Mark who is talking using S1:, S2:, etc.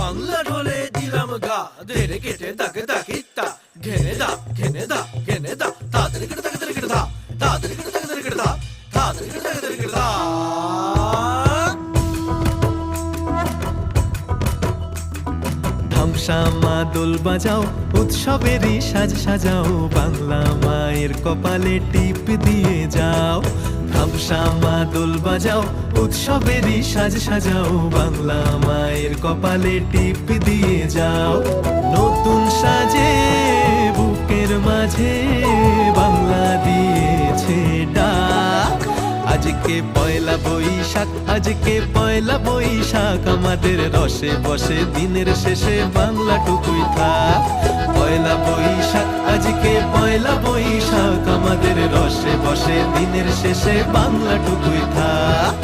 S1: বাংলা ঢোলে দিলাম গা ধেরে কেটে দাকে দাকিতা ঘেনে দা ঘেনে দা ঘেনে দা তাদের কেটে দাকে দাকে দা তাদের কেটে দাকে দাকে দা তাদের কেটে দাকে দাকে দা
S2: ধামসা মা দোল বাজাও উৎসবেরই সাজ সাজাও বাংলা মায়ের কপালে টিপ দিয়ে যাও ধামসা মা দোল বাজাও উৎসবেরই সাজ সাজাও বাংলা মায়ের কপালে টিপ দিয়ে যাও নতুন সাজে বুকের মাঝে বাংলা দিয়েছে ডাক আজকে পয়লা বৈশাখ আজকে পয়লা বৈশাখ আমাদের রসে বসে দিনের শেষে বাংলা টুকুই থাক পয়লা বৈশাখ আজকে পয়লা বৈশাখ আমাদের রসে বসে দিনের শেষে বাংলা টুকুই থাক